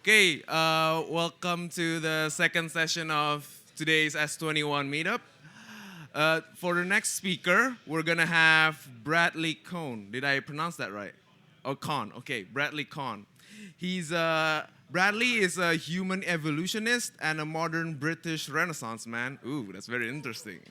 Okay, welcome to the second session of today's S21 meetup. For the next speaker, we're gonna have Bradley Kohn. Did I pronounce that right? Oh, Kohn. Okay, Bradley Kohn. Bradley is a human evolutionist and a modern British Renaissance man. Ooh, that's very interesting.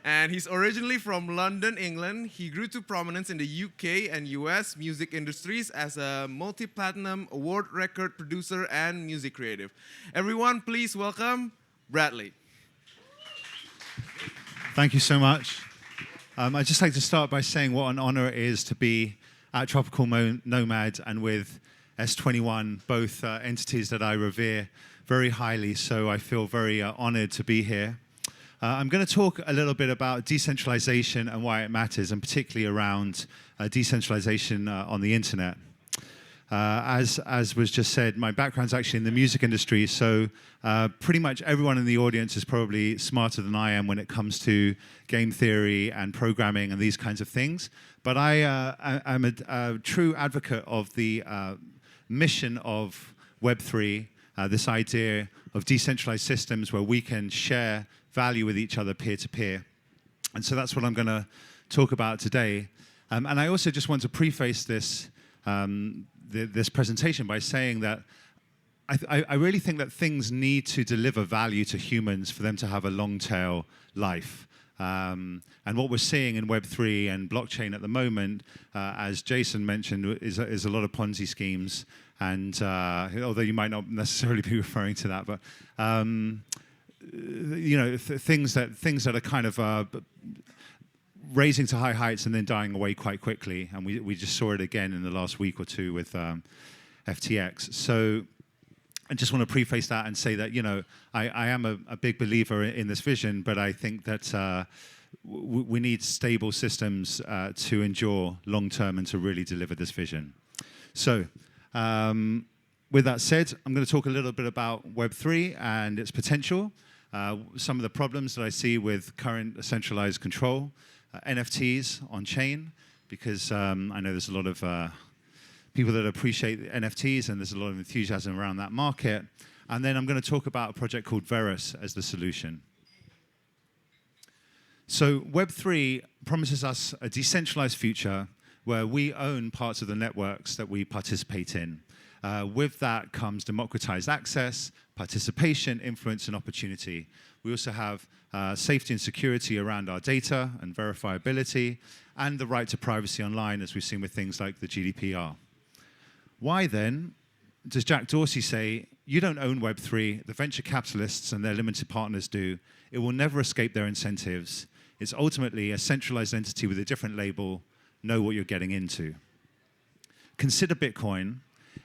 And he's originally from London, England. He grew to prominence in the UK and US music industries as a multi-platinum award record producer and music creative. Everyone, please welcome Bradley. Thank you so much. I'd just like to start by saying what an honor it is to be at Tropical Nomad and with S21, both entities that I revere very highly, so I feel very honored to be here. I'm going to talk a little bit about decentralization and why it matters, and particularly around decentralization on the internet. As was just said, my background's actually in the music industry, so pretty much everyone in the audience is probably smarter than I am when it comes to game theory and programming and these kinds of things. But I'm a true advocate of the mission of Web3, this idea of decentralized systems where we can share value with each other peer-to-peer. And so that's what I'm going to talk about today. And I also just want to preface this this presentation by saying that I really think that things need to deliver value to humans for them to have a long-tail life. And what we're seeing in Web3 and blockchain at the moment, as Jason mentioned, is a lot of Ponzi schemes. And although you might not necessarily be referring to that, but things that are kind of raising to high heights and then dying away quite quickly. And we just saw it again in the last week or two with FTX. So I just want to preface that and say that, I am a big believer in this vision, but I think that we need stable systems to endure long-term and to really deliver this vision. So with that said, I'm going to talk a little bit about Web3 and its potential, some of the problems that I see with current centralized control, NFTs on chain, because I know there's a lot of people that appreciate NFTs and there's a lot of enthusiasm around that market. And then I'm going to talk about a project called Verus as the solution. So Web3 promises us a decentralized future where we own parts of the networks that we participate in. With that comes democratized access, participation, influence, and opportunity. We also have safety and security around our data and verifiability, and the right to privacy online, as we've seen with things like the GDPR. Why then does Jack Dorsey say, you don't own Web3, the venture capitalists and their limited partners do. It will never escape their incentives. It's ultimately a centralized entity with a different label. Know what you're getting into. Consider Bitcoin.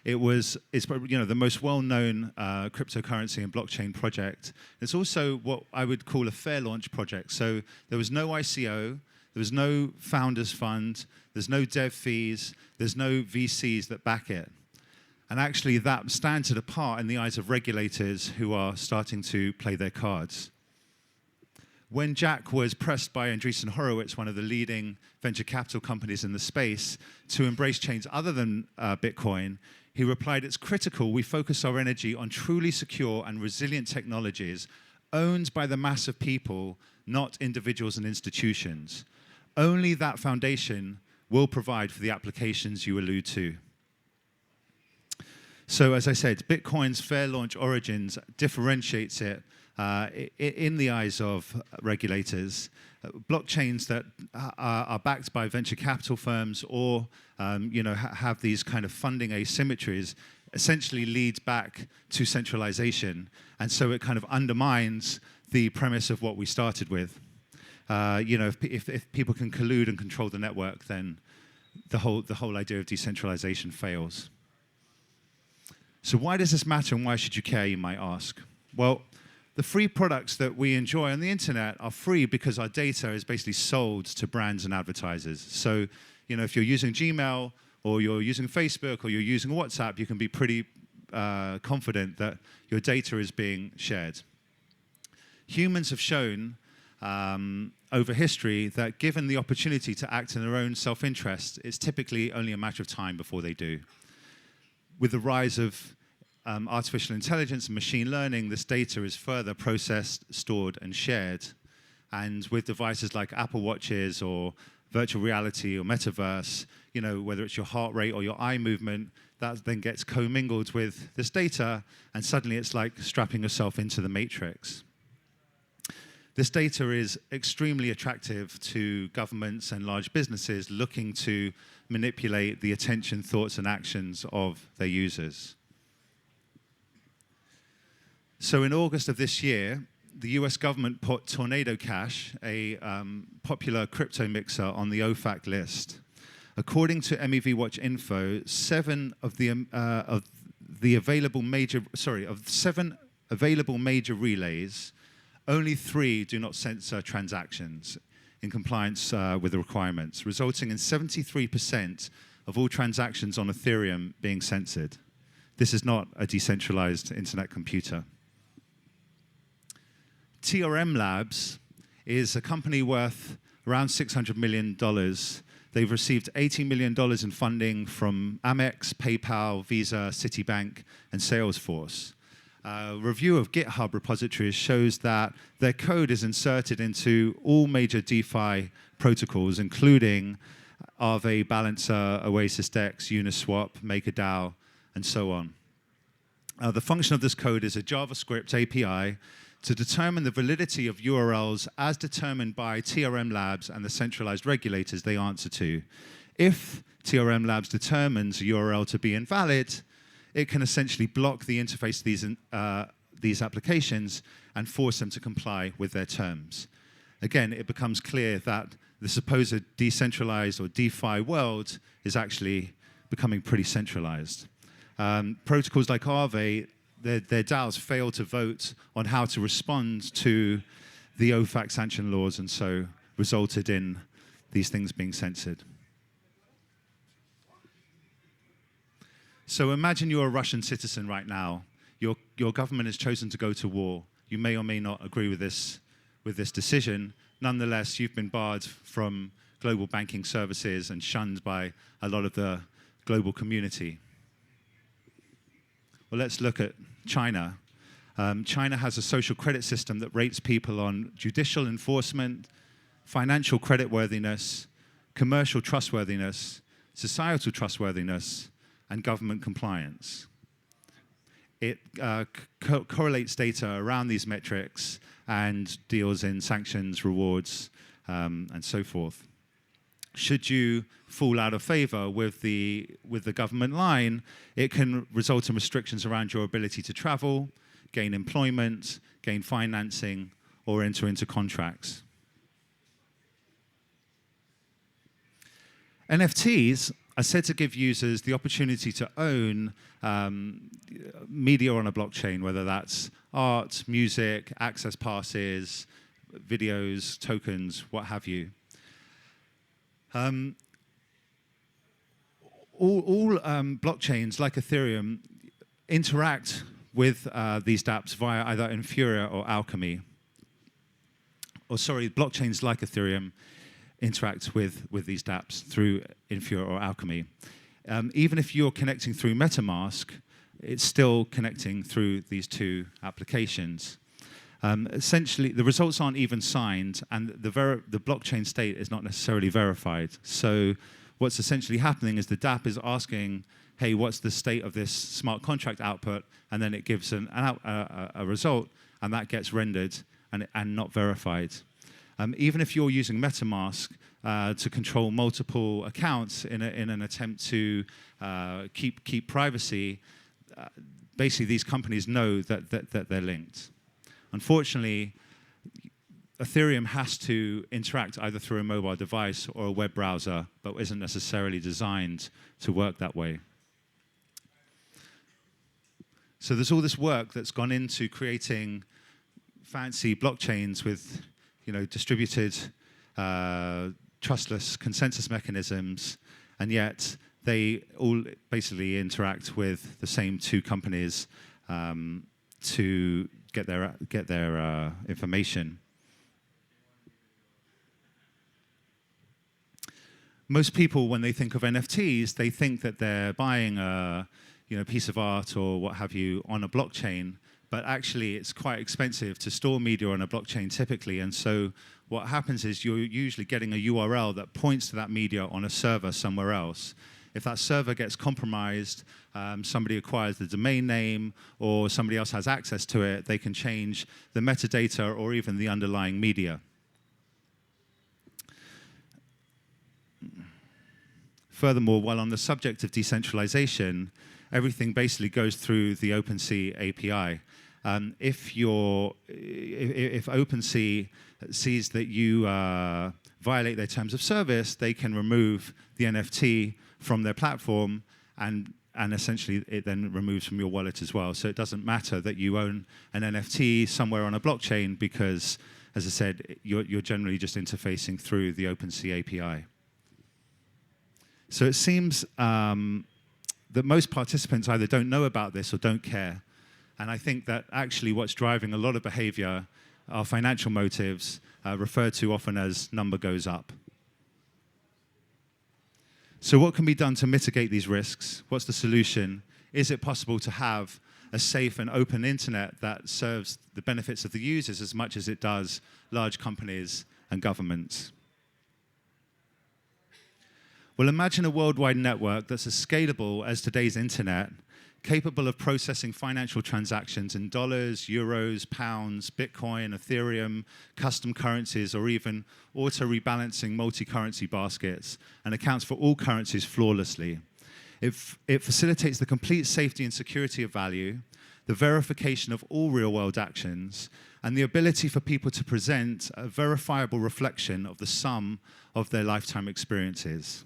It's the most well-known cryptocurrency and blockchain project. It's also what I would call a fair launch project. So there was no ICO, there was no founders fund, there's no dev fees, there's no VCs that back it. And actually that stands it apart in the eyes of regulators who are starting to play their cards. When Jack was pressed by Andreessen Horowitz, one of the leading venture capital companies in the space, to embrace chains other than Bitcoin, he replied, it's critical we focus our energy on truly secure and resilient technologies owned by the mass of people, not individuals and institutions. Only that foundation will provide for the applications you allude to. So as I said, Bitcoin's fair launch origins differentiates it in the eyes of regulators. Blockchains that are backed by venture capital firms or have these kind of funding asymmetries essentially leads back to centralization, and so it kind of undermines the premise of what we started with. If people can collude and control the network, then the whole idea of decentralization fails. So why does this matter and why should you care, you might ask? Well, the free products that we enjoy on the internet are free because our data is basically sold to brands and advertisers. So, if you're using Gmail or you're using Facebook or you're using WhatsApp, you can be pretty confident that your data is being shared. Humans have shown over history that given the opportunity to act in their own self-interest, it's typically only a matter of time before they do. With the rise of artificial intelligence and machine learning, this data is further processed, stored, and shared. And with devices like Apple Watches or virtual reality or metaverse, whether it's your heart rate or your eye movement, that then gets commingled with this data, and suddenly it's like strapping yourself into the matrix. This data is extremely attractive to governments and large businesses looking to manipulate the attention, thoughts, and actions of their users. So in August of this year, the US government put Tornado Cash, a popular crypto mixer, on the OFAC list. According to MEV Watch Info, seven available major relays, only 3 do not censor transactions in compliance with the requirements, resulting in 73% of all transactions on Ethereum being censored. This is not a decentralized internet computer. TRM Labs is a company worth around $600 million. They've received $80 million in funding from Amex, PayPal, Visa, Citibank, and Salesforce. A review of GitHub repositories shows that their code is inserted into all major DeFi protocols, including Aave, Balancer, Oasis Dex, Uniswap, MakerDAO, and so on. The function of this code is a JavaScript API to determine the validity of URLs as determined by TRM Labs and the centralized regulators they answer to. If TRM Labs determines a URL to be invalid, it can essentially block the interface to these applications and force them to comply with their terms. Again, it becomes clear that the supposed decentralized or DeFi world is actually becoming pretty centralized. Protocols like Aave, their DAOs fail to vote on how to respond to the OFAC sanction laws, and so resulted in these things being censored. So imagine you're a Russian citizen right now. Your government has chosen to go to war. You may or may not agree with this decision. Nonetheless, you've been barred from global banking services and shunned by a lot of the global community. Well, let's look at China. China has a social credit system that rates people on judicial enforcement, financial creditworthiness, commercial trustworthiness, societal trustworthiness, and government compliance. It correlates data around these metrics and deals in sanctions, rewards, and so forth. Should you fall out of favor with the government line, it can result in restrictions around your ability to travel, gain employment, gain financing, or enter into contracts. NFTs are said to give users the opportunity to own media on a blockchain, whether that's art, music, access passes, videos, tokens, what have you. All blockchains, like Ethereum, interact with these dApps via either Infura or Alchemy. Blockchains like Ethereum interact with these dApps through Infura or Alchemy. Even if you're connecting through MetaMask, it's still connecting through these two applications. Essentially, the results aren't even signed, and the blockchain state is not necessarily verified. So what's essentially happening is the dApp is asking, hey, what's the state of this smart contract output? And then it gives a result, and that gets rendered and not verified. Even if you're using MetaMask to control multiple accounts in an attempt to keep privacy, basically these companies know that they're linked. Unfortunately, Ethereum has to interact either through a mobile device or a web browser, but isn't necessarily designed to work that way. So there's all this work that's gone into creating fancy blockchains with, distributed, trustless consensus mechanisms, and yet they all basically interact with the same two companies to get their information. Most people, when they think of NFTs, they think that they're buying a piece of art or what have you on a blockchain, but actually it's quite expensive to store media on a blockchain typically. And so what happens is you're usually getting a URL that points to that media on a server somewhere else. If that server gets compromised, somebody acquires the domain name or somebody else has access to it, they can change the metadata or even the underlying media. Furthermore, while on the subject of decentralization, everything basically goes through the OpenSea API. If OpenSea sees that you violate their terms of service, they can remove the NFT from their platform, and essentially it then removes from your wallet as well. So it doesn't matter that you own an NFT somewhere on a blockchain because, as I said, you're generally just interfacing through the OpenSea API. So it seems that most participants either don't know about this or don't care. And I think that actually what's driving a lot of behavior are financial motives, referred to often as number goes up. So what can be done to mitigate these risks? What's the solution? Is it possible to have a safe and open internet that serves the benefits of the users as much as it does large companies and governments? Well, imagine a worldwide network that's as scalable as today's internet, capable of processing financial transactions in dollars, euros, pounds, Bitcoin, Ethereum, custom currencies, or even auto-rebalancing multi-currency baskets, and accounts for all currencies flawlessly. It facilitates the complete safety and security of value, the verification of all real-world actions, and the ability for people to present a verifiable reflection of the sum of their lifetime experiences.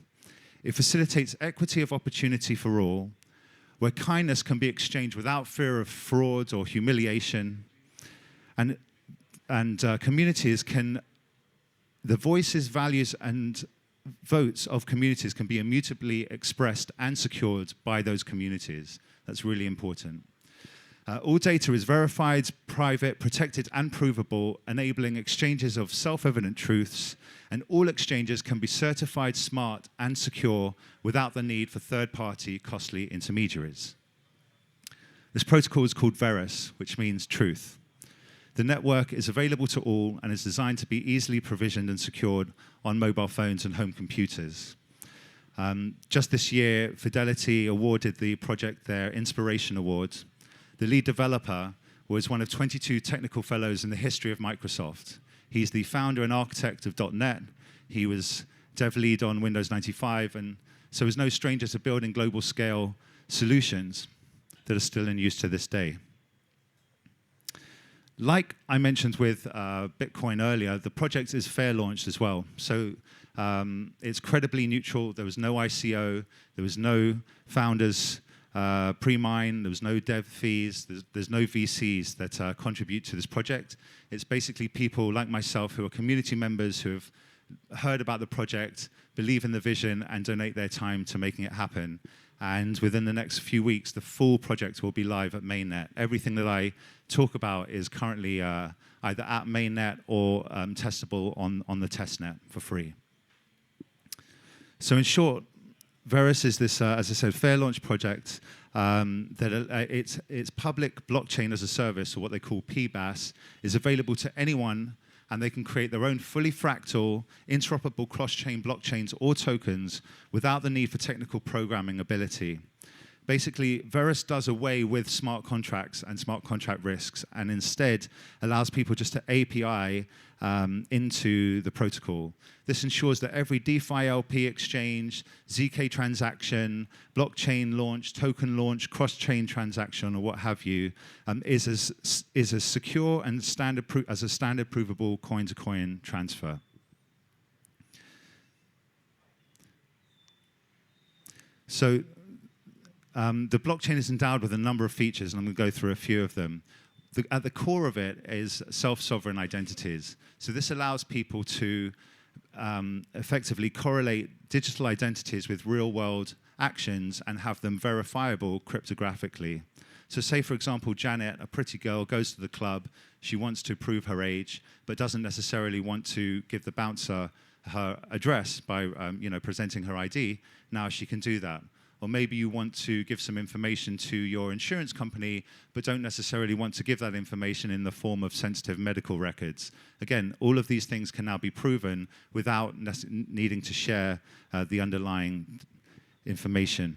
It facilitates equity of opportunity for all, where kindness can be exchanged without fear of fraud or humiliation. And communities can, the voices, values, and votes of communities can be immutably expressed and secured by those communities. That's really important. All data is verified, private, protected, and provable, enabling exchanges of self-evident truths, and all exchanges can be certified, smart, and secure without the need for third-party, costly intermediaries. This protocol is called Verus, which means truth. The network is available to all and is designed to be easily provisioned and secured on mobile phones and home computers. Just this year, Fidelity awarded the project their Inspiration Award. The lead developer was one of 22 technical fellows in the history of Microsoft. He's the founder and architect of .NET. He was dev lead on Windows 95, and so is no stranger to building global scale solutions that are still in use to this day. Like I mentioned with Bitcoin earlier, the project is fair launched as well. So it's credibly neutral. There was no ICO. There was no founders pre-mine, there was no dev fees, there's no VCs that contribute to this project. It's basically people like myself who are community members who have heard about the project, believe in the vision, and donate their time to making it happen. And within the next few weeks, the full project will be live at mainnet. Everything that I talk about is currently either at mainnet or testable on the testnet for free. So in short, Verus is this, as I said, fair launch project it's public blockchain as a service, or what they call PBaaS, is available to anyone, and they can create their own fully fractal, interoperable cross-chain blockchains or tokens without the need for technical programming ability. Basically, Verus does away with smart contracts and smart contract risks, and instead allows people just to API into the protocol. This ensures that every DeFi LP exchange, ZK transaction, blockchain launch, token launch, cross-chain transaction, or what have you, is as secure and as a standard provable coin-to-coin transfer. So the blockchain is endowed with a number of features, and I'm going to go through a few of them. At the core of it is self-sovereign identities. So this allows people to effectively correlate digital identities with real-world actions and have them verifiable cryptographically. So say, for example, Janet, a pretty girl, goes to the club. She wants to prove her age, but doesn't necessarily want to give the bouncer her address by presenting her ID. Now she can do that. or maybe you want to give some information to your insurance company, but don't necessarily want to give that information in the form of sensitive medical records. Again, all of these things can now be proven without needing to share the underlying information.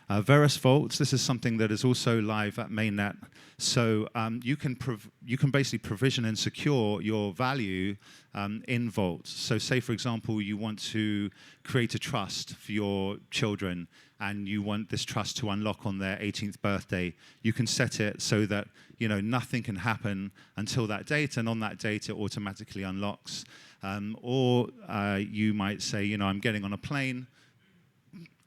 Verus Vaults, this is something that is also live at mainnet. So you can basically provision and secure your value in vaults. So say, for example, you want to create a trust for your children and you want this trust to unlock on their 18th birthday. You can set it so that nothing can happen until that date, and on that date it automatically unlocks. Or you might say, I'm getting on a plane.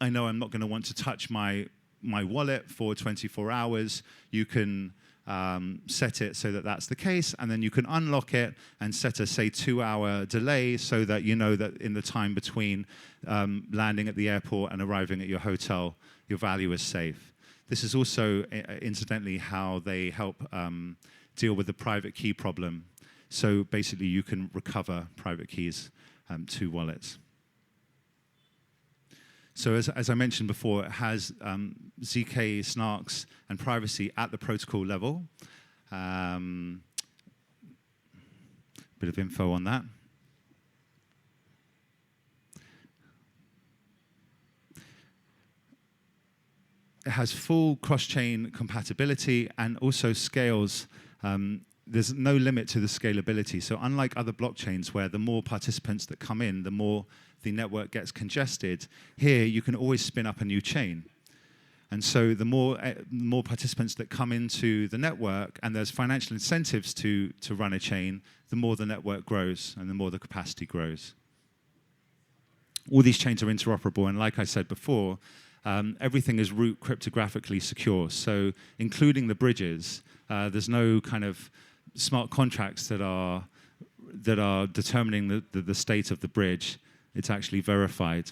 I know I'm not going to want to touch my wallet for 24 hours. You can set it so that that's the case, and then you can unlock it and set a, say, 2-hour delay so that you know that in the time between landing at the airport and arriving at your hotel, your value is safe. This is also, incidentally, how they help deal with the private key problem. So basically, you can recover private keys to wallets. So as I mentioned before, it has ZK, snarks, and privacy at the protocol level. Bit of info on that. It has full cross-chain compatibility and also scales. There's no limit to the scalability. So unlike other blockchains where the more participants that come in, the more the network gets congested, here you can always spin up a new chain. And so the more participants that come into the network, and there's financial incentives to run a chain, the more the network grows and the more the capacity grows. All these chains are interoperable, and like I said before, everything is root cryptographically secure. So including the bridges, there's no kind of smart contracts that are determining the state of the bridge. It's actually verified.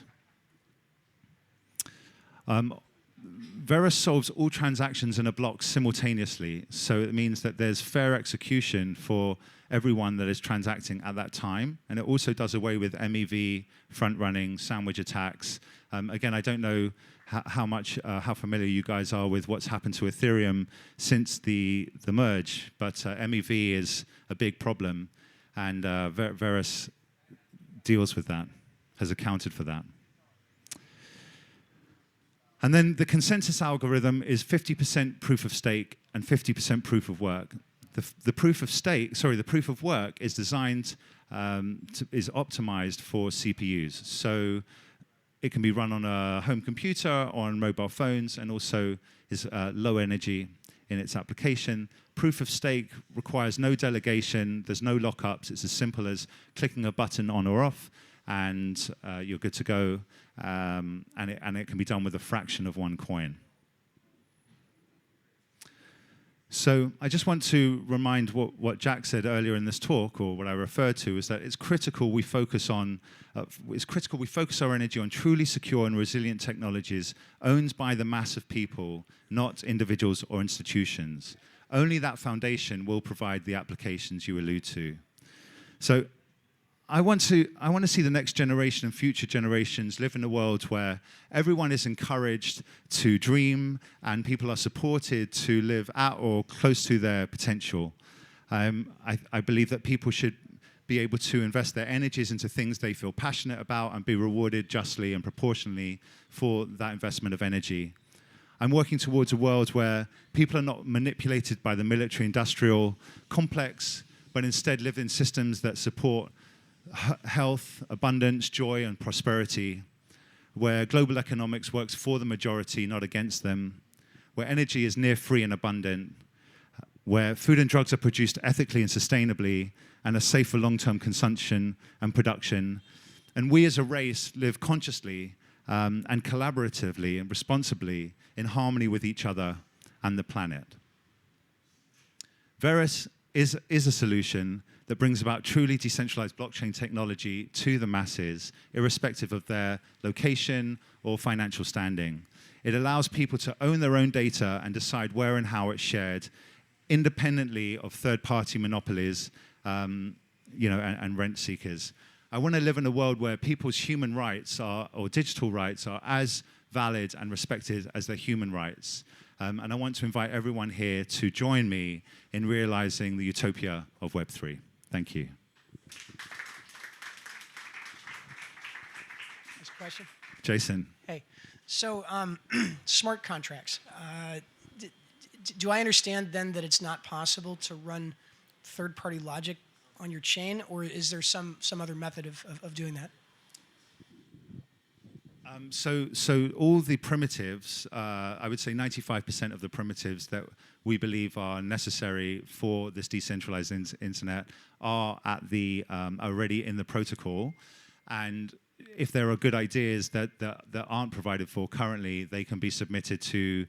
Verus solves all transactions in a block simultaneously. So it means that there's fair execution for everyone that is transacting at that time. And it also does away with MEV, front-running, sandwich attacks. Again, I don't know how familiar you guys are with what's happened to Ethereum since the merge, but MEV is a big problem, and Verus deals with that, has accounted for that. And then the consensus algorithm is 50% proof of stake and 50% proof of work. The proof of work is designed, is optimized for CPUs. So it can be run on a home computer or on mobile phones, and also is low energy in its application. Proof of stake requires no delegation, there's no lockups. It's as simple as clicking a button on or off, and you're good to go. And it can be done with a fraction of one coin. So I just want to remind what Jack said earlier in this talk, or what I referred to, is that it's critical we focus our energy on truly secure and resilient technologies owned by the mass of people, not individuals or institutions. Only that foundation will provide the applications you allude to. So I want to see the next generation and future generations live in a world where everyone is encouraged to dream and people are supported to live at or close to their potential. I believe that people should be able to invest their energies into things they feel passionate about and be rewarded justly and proportionally for that investment of energy. I'm working towards a world where people are not manipulated by the military-industrial complex, but instead live in systems that support health, abundance, joy, and prosperity, where global economics works for the majority, not against them, where energy is near free and abundant, where food and drugs are produced ethically and sustainably and are safe for long-term consumption and production, and we as a race live consciously and collaboratively and responsibly in harmony with each other and the planet. Verus is a solution that brings about truly decentralized blockchain technology to the masses, irrespective of their location or financial standing. It allows people to own their own data and decide where and how it's shared, independently of third-party monopolies, and rent seekers. I want to live in a world where people's human rights or digital rights are as valid and respected as their human rights. And I want to invite everyone here to join me in realizing the utopia of Web3. Thank you. Next question. Jason. Hey, so smart contracts. Do I understand then that it's not possible to run third-party logic on your chain, or is there some other method of doing that? So all the primitives, I would say 95% of the primitives that we believe are necessary for this decentralized internet are at the already in the protocol. And if there are good ideas that aren't provided for currently, they can be submitted to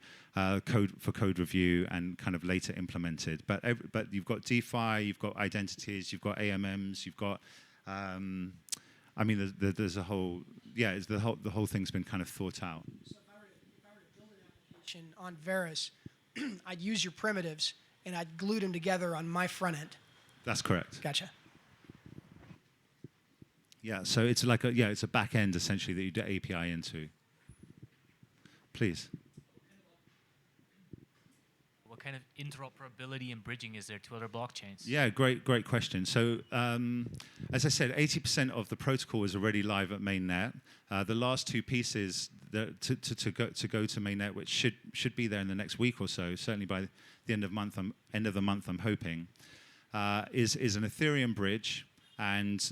code review and kind of later implemented. But you've got DeFi, you've got identities, you've got AMMs, you've got I mean, there's a whole, the whole thing's been kind of thought out. So if I were to build an application on Verus, I'd use your primitives and I'd glue them together on my front end. That's correct. Gotcha. Yeah, so it's like it's a back end essentially that you do API into. Please. What kind of interoperability and bridging is there to other blockchains? Yeah, great question. So, as I said, 80% of the protocol is already live at mainnet. The last two pieces to go to mainnet, which should be there in the next week or so, certainly by the end of the month, I'm hoping, is an Ethereum bridge and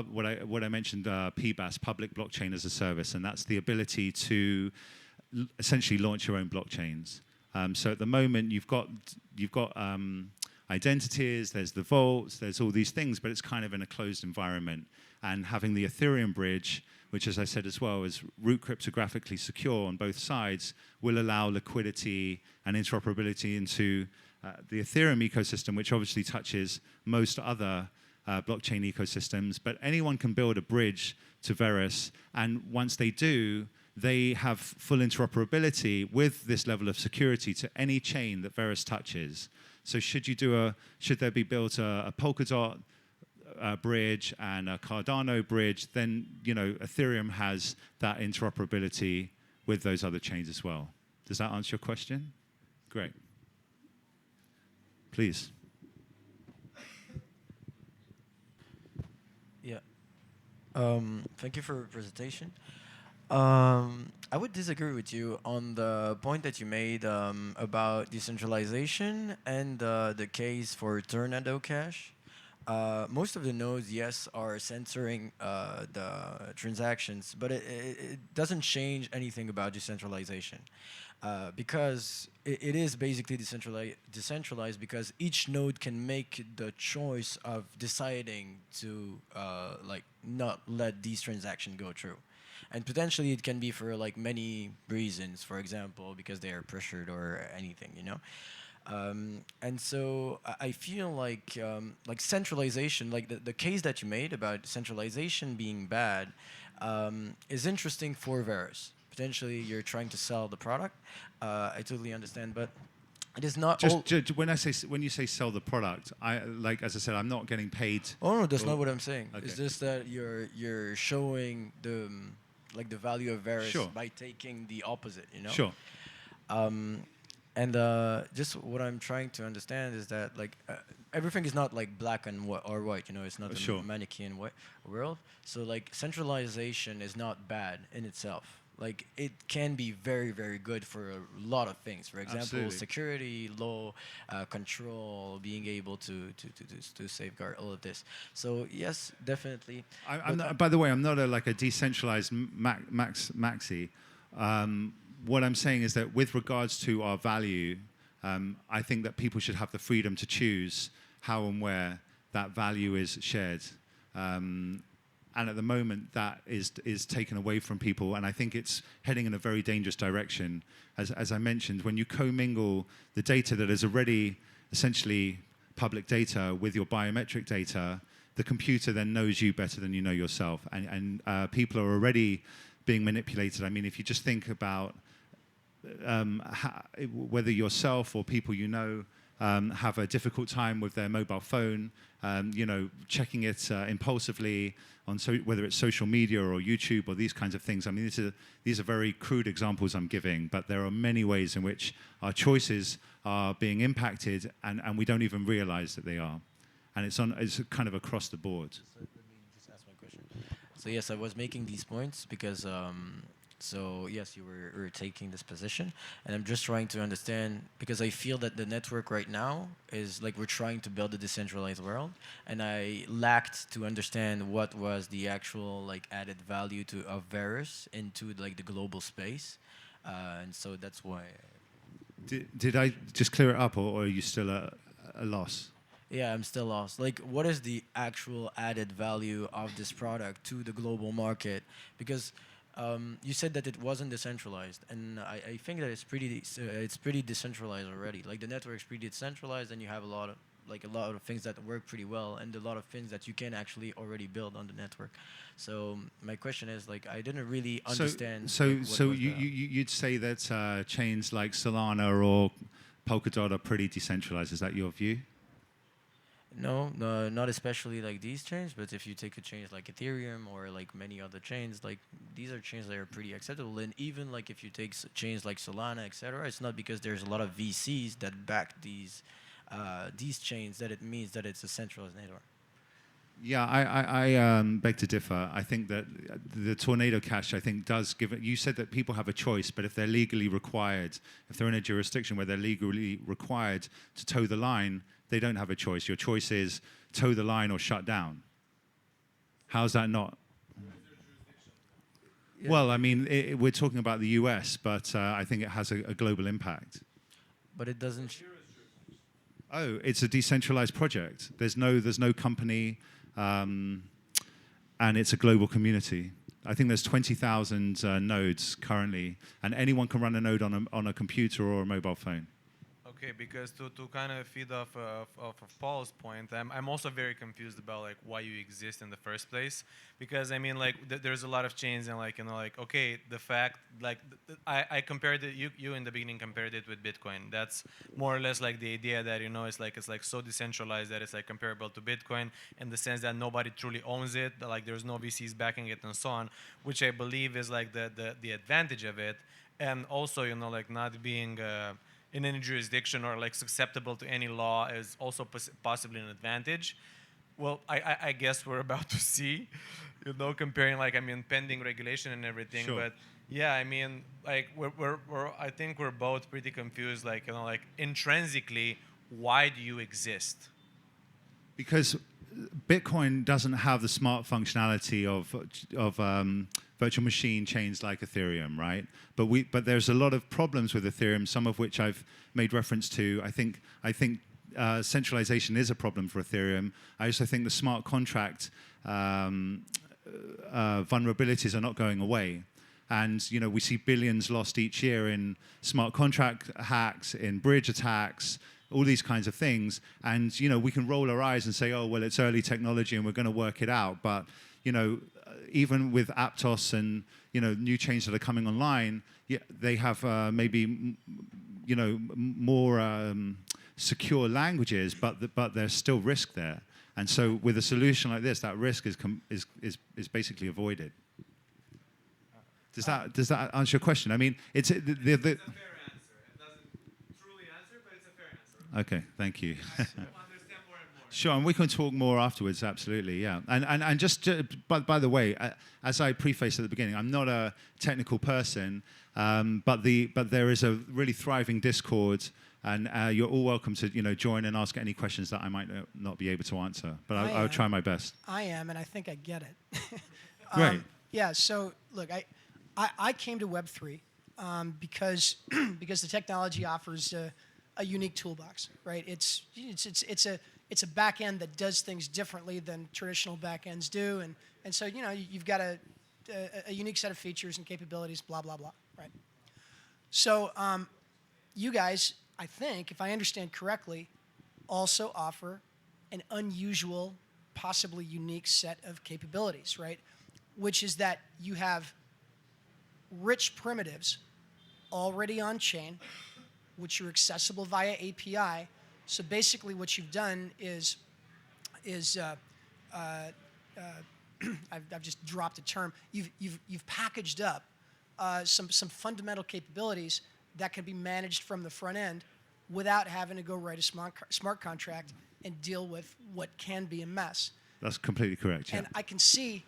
what I mentioned, PBaaS, public blockchain as a service, and that's the ability to essentially launch your own blockchains. So at the moment, you've got identities, there's the vaults, there's all these things, but it's kind of in a closed environment. And having the Ethereum bridge, which, as I said as well, is root cryptographically secure on both sides, will allow liquidity and interoperability into the Ethereum ecosystem, which obviously touches most other blockchain ecosystems. But anyone can build a bridge to Verus, and once they do, they have full interoperability with this level of security to any chain that Verus touches. So should there be built a Polkadot bridge and a Cardano bridge, then Ethereum has that interoperability with those other chains as well. Does that answer your question? Great. Please. Yeah. Thank you for your presentation. I would disagree with you on the point that you made about decentralization and the case for Tornado Cash. Most of the nodes, yes, are censoring the transactions, but it doesn't change anything about decentralization. Because it is basically decentralized because each node can make the choice of deciding to not let these transactions go through. And potentially it can be for many reasons, for example, because they are pressured or anything, And so I feel like centralization, the case that you made about centralization being bad, is interesting for Verus. Potentially you're trying to sell the product. I totally understand, but it is not when you say sell the product, as I said, I'm not getting paid. Oh no, that's not what I'm saying. Okay. It's just that you're showing the value of Verus by taking the opposite, Sure. And just what I'm trying to understand is that everything is not black and white, It's not a Manichaean world. So centralization is not bad in itself. It can be very, very good for a lot of things. For example, Absolutely. security, law, control, being able to safeguard all of this. So yes, definitely. By the way, I'm not a decentralized maxi. What I'm saying is that with regards to our value, I think that people should have the freedom to choose how and where that value is shared. And at the moment, that is taken away from people, and I think it's heading in a very dangerous direction. As I mentioned, when you commingle the data that is already essentially public data with your biometric data, the computer then knows you better than you know yourself, and people are already being manipulated. I mean, if you just think about whether yourself or people have a difficult time with their mobile phone, checking it impulsively on whether it's social media or YouTube or these kinds of things. I mean, these are very crude examples I'm giving, but there are many ways in which our choices are being impacted, and we don't even realize that they are. And it's kind of across the board. So let me just ask my question. So yes, I was making these points because so yes, you were taking this position, and I'm just trying to understand, because I feel that the network right now is like we're trying to build a decentralized world, and I lacked to understand what was the actual like added value of Verus into like the global space, and so that's why. Did I just clear it up, or are you still at a loss? Yeah, I'm still lost. Like, what is the actual added value of this product to the global market? Because you said that it wasn't decentralized, and I think that it's pretty decentralized already. Like the network's pretty decentralized, and you have a lot of things that work pretty well, and a lot of things that you can actually already build on the network. So my question is, like, I didn't really understand. You'd say that chains like Solana or Polkadot are pretty decentralized. Is that your view? No, not especially like these chains, but if you take a chain like Ethereum or like many other chains, like these are chains that are pretty acceptable. And even like if you take chains like Solana, etc., it's not because there's a lot of VCs that back these chains that it means that it's a centralized network. Yeah, I beg to differ. I think that the Tornado Cash, I think, does give it. You said that people have a choice, but if they're legally required, if they're in a jurisdiction where they're legally required to toe the line, they don't have a choice. Your choice is toe the line or shut down. How's that not? Yeah. Well, I mean, we're talking about the US, but I think it has a global impact. But it doesn't. Oh, it's a decentralized project. There's no company, and it's a global community. I think there's 20,000 nodes currently, and anyone can run a node on a computer or a mobile phone. Okay, because to kind of feed off of Paul's point, I'm also very confused about like why you exist in the first place. Because I mean, like there's a lot of chains, and like okay, the fact like I compared it, you in the beginning compared it with Bitcoin. That's more or less like the idea that it's like so decentralized that it's like comparable to Bitcoin in the sense that nobody truly owns it, that, like there's no VCs backing it and so on, which I believe is like the advantage of it, and also like not being in any jurisdiction or like susceptible to any law is also possibly an advantage. Well, I guess we're about to see, comparing like pending regulation and everything. Sure. But yeah, I mean, like we're I think we're both pretty confused. Like like intrinsically, why do you exist? Because Bitcoin doesn't have the smart functionality of virtual machine chains like Ethereum, right? But there's a lot of problems with Ethereum, some of which I've made reference to. I think centralization is a problem for Ethereum. I also think the smart contract vulnerabilities are not going away. And we see billions lost each year in smart contract hacks, in bridge attacks, all these kinds of things. And we can roll our eyes and say, oh, well, it's early technology and we're going to work it out. But even with Aptos and new chains that are coming online, they have maybe more secure languages, but there's still risk there. And so with a solution like this, that risk is basically avoided. Does that answer your question? I mean, it's a fair answer. It doesn't truly answer, but it's a fair answer. Okay, thank you. Sure, and we can talk more afterwards. Absolutely, yeah. And just by the way, as I prefaced at the beginning, I'm not a technical person, but there is a really thriving Discord, and you're all welcome to join and ask any questions that I might not be able to answer. But I'll try my best. I am, and I think I get it. Great. Yeah. So look, I came to Web3 because the technology offers a unique toolbox, right? It's a back end that does things differently than traditional back ends do, and so you've got a unique set of features and capabilities, blah blah blah, right? So you guys, I think, if I understand correctly, also offer an unusual, possibly unique set of capabilities, right? Which is that you have rich primitives already on chain, which are accessible via API, So basically, what you've done is I've just dropped a term. You've packaged up some fundamental capabilities that can be managed from the front end without having to go write a smart contract and deal with what can be a mess. That's completely correct. Yeah. And I can see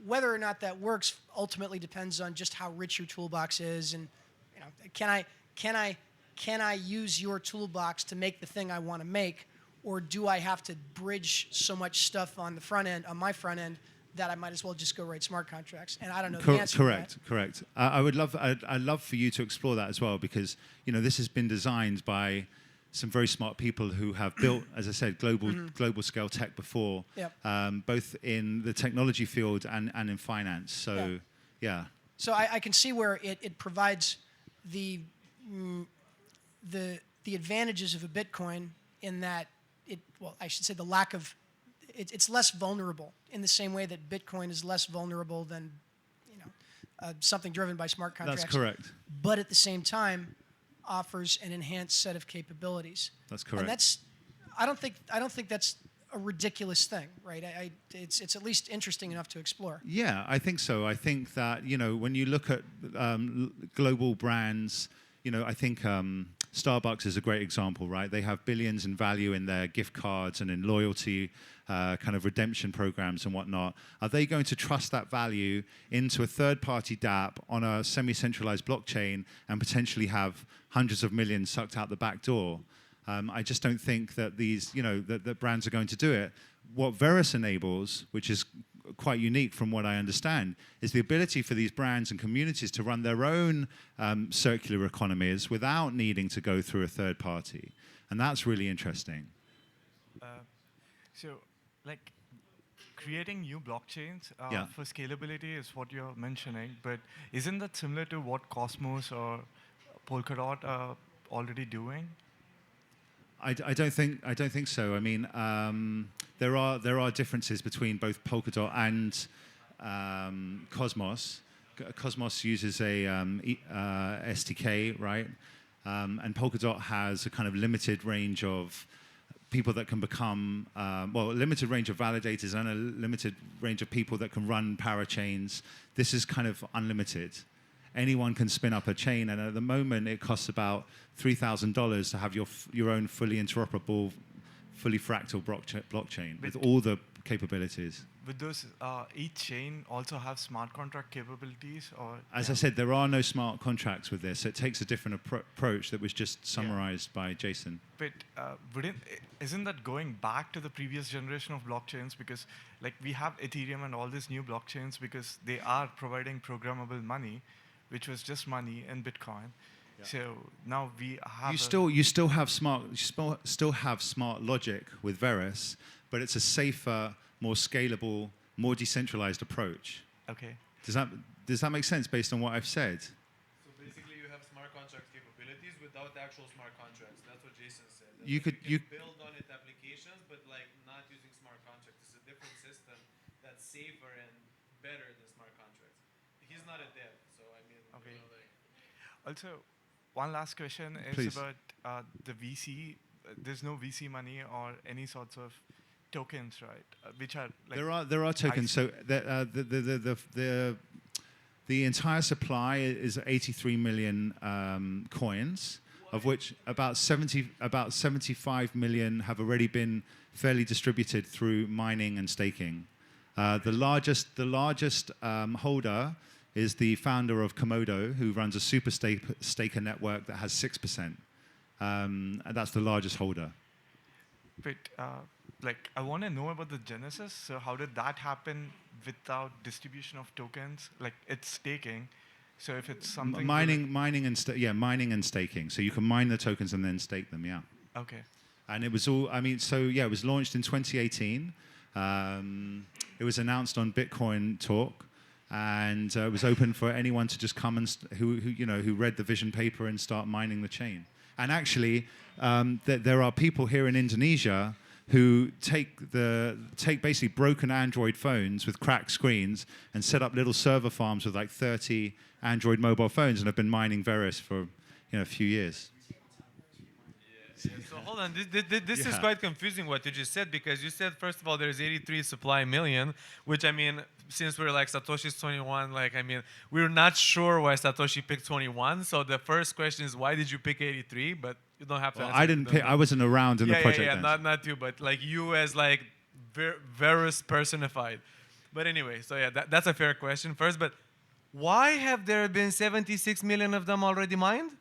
whether or not that works ultimately depends on just how rich your toolbox is, and can I use your toolbox to make the thing I want to make, or do I have to bridge so much stuff on my front end, that I might as well just go write smart contracts? And I don't know the answer to that. Correct. I'd love for you to explore that as well, because this has been designed by some very smart people who have built, as I said, global scale tech before, Yep. Both in the technology field and in finance. So, yeah. So I can see where it provides the advantages of a Bitcoin in that I should say the lack of it's less vulnerable in the same way that Bitcoin is less vulnerable than something driven by smart contracts. That's correct. But at the same time, offers an enhanced set of capabilities. That's correct. And I don't think that's a ridiculous thing, right? It's at least interesting enough to explore. Yeah, I think so. I think that when you look at global brands, I think Starbucks is a great example, right? They have billions in value in their gift cards and in loyalty kind of redemption programs and whatnot. Are they going to trust that value into a third-party dApp on a semi-centralized blockchain and potentially have hundreds of millions sucked out the back door? I just don't think that that brands are going to do it. What Verus enables, which is quite unique from what I understand, is the ability for these brands and communities to run their own circular economies without needing to go through a third party. And that's really interesting. So, creating new blockchains for scalability is what you're mentioning, but isn't that similar to what Cosmos or Polkadot are already doing? I don't think so. I mean, there are differences between both Polkadot and Cosmos. Cosmos uses a SDK, right? And Polkadot has a kind of limited range of people that can become, a limited range of validators and a limited range of people that can run parachains. This is kind of unlimited. Anyone can spin up a chain, and at the moment it costs about $3,000 to have your own fully interoperable, fully fractal blockchain with all the capabilities. Would those each chain also have smart contract capabilities, or? As I said, there are no smart contracts with this. It takes a different approach that was just summarized by Jason. But isn't that going back to the previous generation of blockchains? Because we have Ethereum and all these new blockchains because they are providing programmable money, which was just money in Bitcoin. Yeah. So now we have you still have smart logic with Verus, but it's a safer, more scalable, more decentralized approach. Okay. Does that make sense based on what I've said? So basically, you have smart contract capabilities without actual smart contracts. That's what Jason said. You could build on it applications, but not using smart contracts. It's a different system that's safer and better than smart contracts. He's not a dev, so I mean. Okay. Also, one last question is Please. about the VC. There's no VC money or any sorts of tokens, right? Which are there are tokens. So the entire supply is 83 million coins, of which about 75 million have already been fairly distributed through mining and staking. The largest holder is the founder of Komodo, who runs a super staker network that has 6%. And that's the largest holder. But I want to know about the genesis. So how did that happen without distribution of tokens? It's staking. So if it's something mining and staking. So you can mine the tokens and then stake them. Yeah. Okay. And it was all. It was launched in 2018. It was announced on Bitcoin Talk, and it was open for anyone to just come and who read the vision paper and start mining the chain. And actually, there are people here in Indonesia who take basically broken Android phones with cracked screens and set up little server farms with 30 Android mobile phones and have been mining Verus for a few years. So hold on, this is Yeah. quite confusing what you just said, because you said first of all there's 83 supply million, which I mean, since we're like Satoshi's 21, like I mean, we're not sure why Satoshi picked 21. So the first question is why did you pick 83? But you don't have to. Well, answer I if you didn't don't pick. know. I wasn't around in the project Yeah, then. not you, but like you as like Verus personified. But anyway, so yeah, that's a fair question first. But why have there been 76 million of them already mined?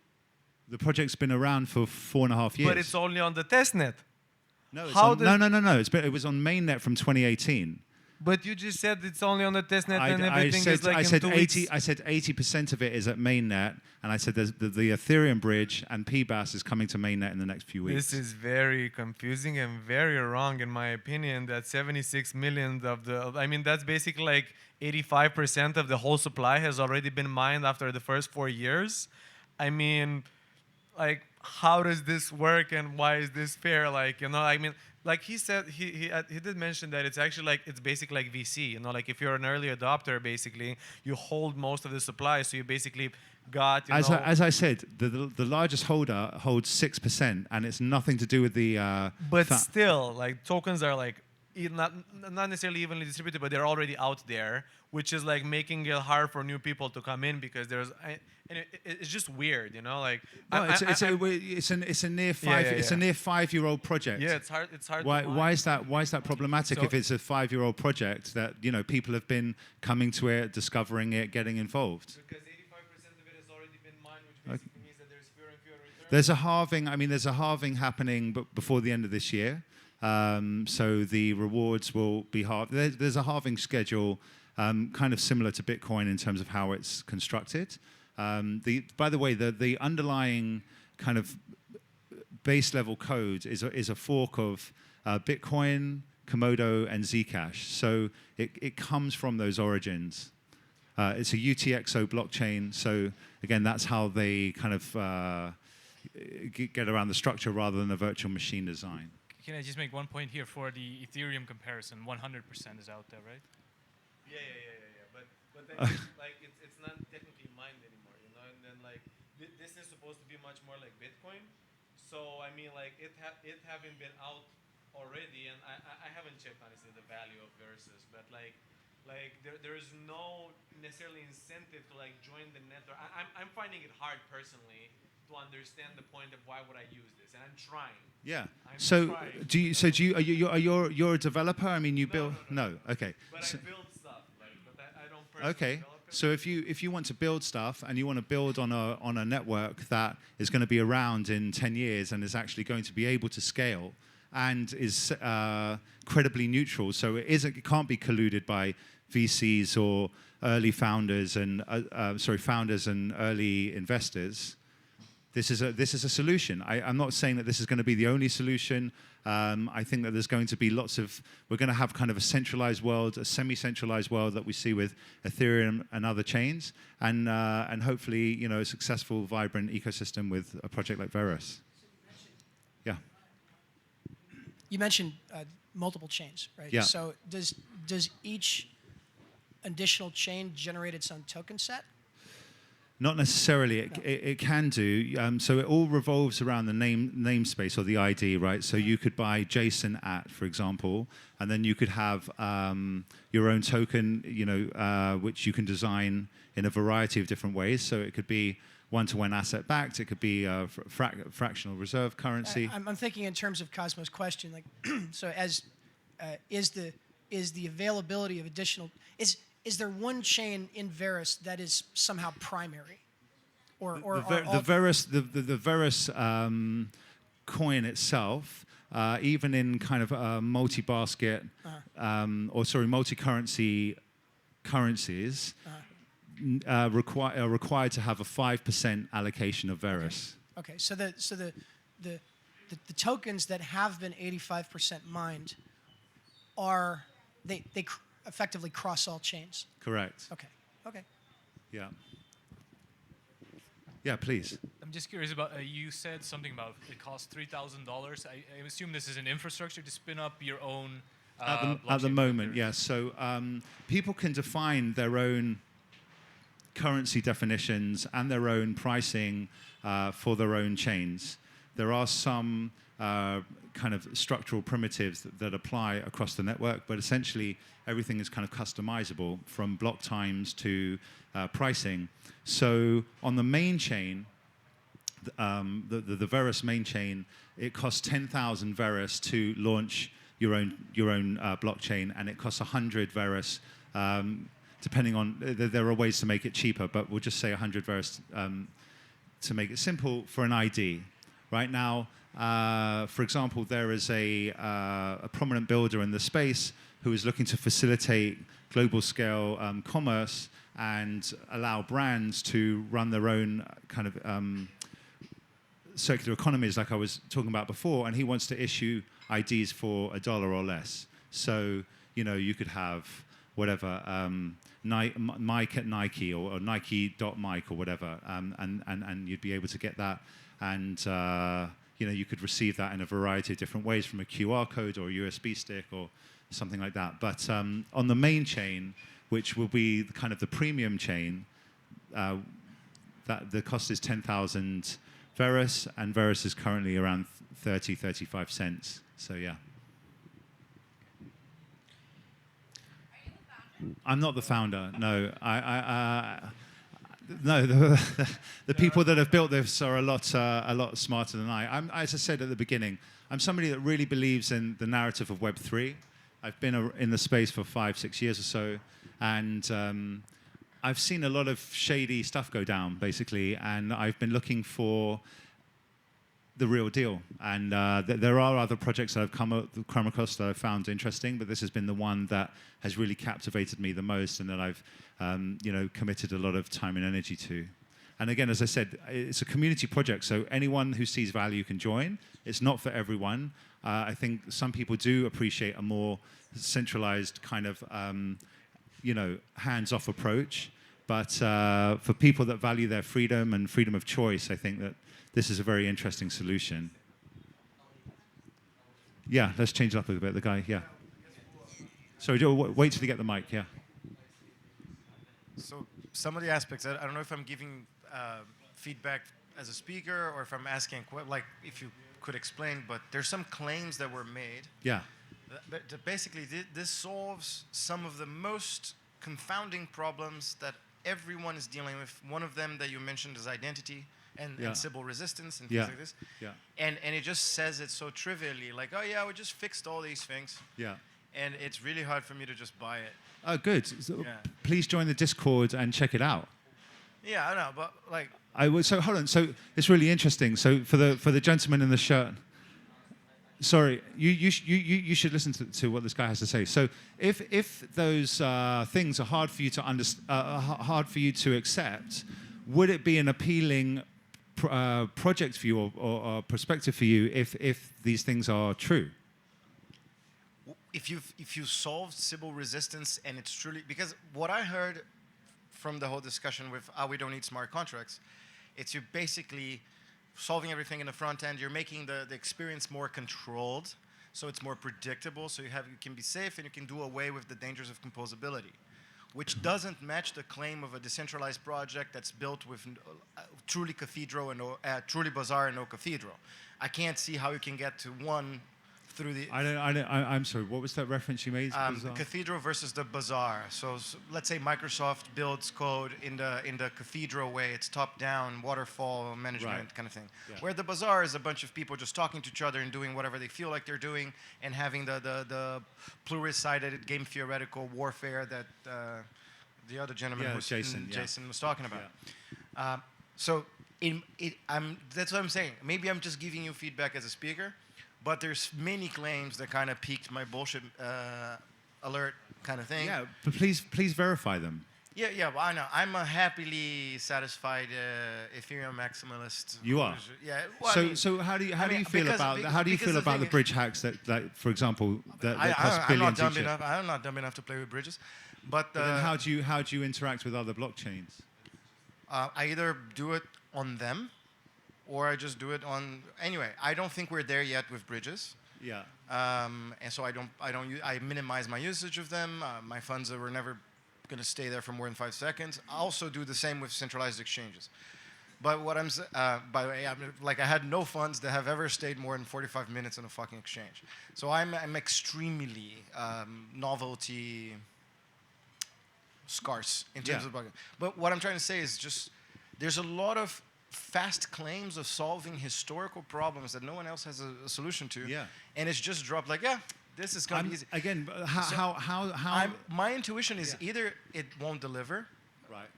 The project's been around for 4.5 years. But it's only on the testnet. no, it's how on, does- no. It was on mainnet from 2018. But you just said it's only on the testnet and I everything said, is like I in said 2 80. weeks. I said 80% of it is at mainnet, and I said there's the Ethereum bridge and PBAS is coming to mainnet in the next few weeks. This is very confusing and very wrong in my opinion. That 76 million of the, I mean, that's basically like 85% of the whole supply has already been mined after the first 4 years. I mean, like, how does this work and why is this fair? Like, you know, I mean, like he said, he did mention that it's actually like, it's basically like VC, you know, like if you're an early adopter, basically, you hold most of the supply, so you basically got, you As know. I said, the largest holder holds 6%, and it's nothing to do with the. But still, like tokens are like not necessarily evenly distributed, but they're already out there, which is like making it hard for new people to come in because and it's just weird, you know, like. Well, it's a near five. It's a near 5-year-old project. Yeah, it's hard. It's hard. Why, to mine. why is that problematic So- if it's a 5-year-old project that, you know, people have been coming to it, discovering it, getting involved? Because 85% of it has already been mined, which basically means that there's fewer and fewer returns. There's a halving. I mean, there's a halving happening before the end of this year. So the rewards will be halved. There's a halving schedule, kind of similar to Bitcoin in terms of how it's constructed. By the way, the underlying kind of base level code is a fork of Bitcoin, Komodo, and Zcash. So it comes from those origins. It's a UTXO blockchain. So again, that's how they kind of get around the structure rather than a virtual machine design. Can I just make one point here for the Ethereum comparison? 100% is out there, right? Yeah. But then, like it's not technically mined anymore, you know. And then like this is supposed to be much more like Bitcoin. So I mean, like it having been out already, and I haven't checked honestly the value of Versus, but like there is no necessarily incentive to like join the network. I'm finding it hard personally to understand the point of why would I use this, and I'm trying. Yeah. I'm So trying. you're a developer? I mean, you build. No. Okay. But So- I build stuff, like, but I don't personally Okay, develop it. so if you want to build stuff and you want to build on a network that is going to be around in 10 years and is actually going to be able to scale and is credibly neutral, so it can't be colluded by VCs or early founders and founders and early investors. This is a solution. I'm not saying that this is going to be the only solution. I think that there's going to be we're going to have kind of a centralized world, a semi-centralized world that we see with Ethereum and other chains, and hopefully, you know, a successful, vibrant ecosystem with a project like Verus. Yeah. You mentioned multiple chains, right? Yeah. So does each additional chain generate its own token set? Not necessarily. It can do. So it all revolves around the namespace or the ID, right? So you could buy JSON for example, and then you could have your own token, you know, which you can design in a variety of different ways. So it could be one-to-one asset backed. It could be fractional reserve currency. I'm thinking in terms of Cosmo's question, like, so is the availability of additional is there one chain in Verus that is somehow primary, or the Verus coin itself, even in kind of multi-basket multi-currency currencies, are required to have a 5% allocation of Verus. Okay, so the tokens that have been 85% mined are they effectively cross all chains. Correct. Okay. Yeah. Yeah, please. I'm just curious about, you said something about it costs $3,000. I assume this is an infrastructure to spin up your own At the moment, yes. So people can define their own currency definitions and their own pricing for their own chains. There are some kind of structural primitives that apply across the network, but essentially everything is kind of customizable from block times to pricing. So on the main chain, the Verus main chain, it costs 10,000 Verus to launch your own blockchain, and it costs 100 Verus, depending on, there are ways to make it cheaper, but we'll just say 100 Verus to make it simple for an ID. Right now, for example, there is a prominent builder in the space who is looking to facilitate global scale commerce and allow brands to run their own kind of circular economies like I was talking about before, and he wants to issue IDs for $1 or less. So, you could have whatever, Mike at Nike or Nike.Mike or whatever, and you'd be able to get that, and you could receive that in a variety of different ways, from a QR code or a USB stick or something like that. But on the main chain, which will be kind of the premium chain, that the cost is 10,000 Verus, and Verus is currently around 35 cents. So yeah. I'm not the founder. No, no. The people that have built this are a lot smarter than I. As I said at the beginning, I'm somebody that really believes in the narrative of Web3. I've been in the space for 5-6 years or so, and I've seen a lot of shady stuff go down, basically, and I've been looking for the real deal. And there are other projects that I've come across that I've found interesting, but this has been the one that has really captivated me the most, and that I've committed a lot of time and energy to. And again, as I said, it's a community project, so anyone who sees value can join. It's not for everyone. I think some people do appreciate a more centralized kind of hands-off approach. But for people that value their freedom and freedom of choice, I think that this is a very interesting solution. Yeah, let's change it up a bit. The guy, yeah. Sorry, Joe, wait till you get the mic, yeah. So some of the aspects, I don't know if I'm giving feedback as a speaker or if I'm asking, like, if you could explain, but there's some claims that were made. Yeah. But basically, this solves some of the most confounding problems that everyone is dealing with. One of them that you mentioned is identity and Sybil resistance and things like this. Yeah. And it just says it so trivially, like, oh yeah, we just fixed all these things. Yeah. And it's really hard for me to just buy it. Oh, good. So please join the Discord and check it out. Yeah, I know, but like. So hold on. So it's really interesting. So for the gentleman in the shirt. Sorry, you should listen to what this guy has to say. So if those things are hard for you to hard for you to accept, would it be an appealing project for you or perspective for you if these things are true? If you solved Sybil resistance and it's truly, because what I heard from the whole discussion with we don't need smart contracts, it's you basically solving everything in the front end. You're making the experience more controlled, so it's more predictable, so you can be safe and you can do away with the dangers of composability, which doesn't match the claim of a decentralized project that's built with truly cathedral and truly bazaar and no cathedral. I can't see how you can get to one through the. I'm sorry. What was that reference you made? The cathedral versus the bazaar. So let's say Microsoft builds code in the cathedral way. It's top-down, waterfall management kind of thing. Yeah. Where the bazaar is a bunch of people just talking to each other and doing whatever they feel like they're doing, and having the pluralist-sided game theoretical warfare that the other gentleman Jason was talking about. Yeah. That's what I'm saying. Maybe I'm just giving you feedback as a speaker. But there's many claims that kind of piqued my bullshit alert kind of thing. Yeah, but please verify them. Yeah, well, I know. I'm a happily satisfied Ethereum maximalist. You are. Yeah. Well, so how do you feel about the bridge hacks that for example, that cost billions each year? I'm not dumb enough to play with bridges, but then how do you interact with other blockchains? I either do it on them, or I just do it on. Anyway, I don't think we're there yet with bridges. Yeah. And so I minimize my usage of them. My funds were never going to stay there for more than 5 seconds. I also do the same with centralized exchanges. But what by the way, like I had no funds that have ever stayed more than 45 minutes in a fucking exchange. So I'm extremely novelty scarce in terms of bugging. But what I'm trying to say is just there's a lot of fast claims of solving historical problems that no one else has a solution to. Yeah. And it's just dropped like, yeah, this is gonna be easy. Again, how my intuition is either it won't deliver. right.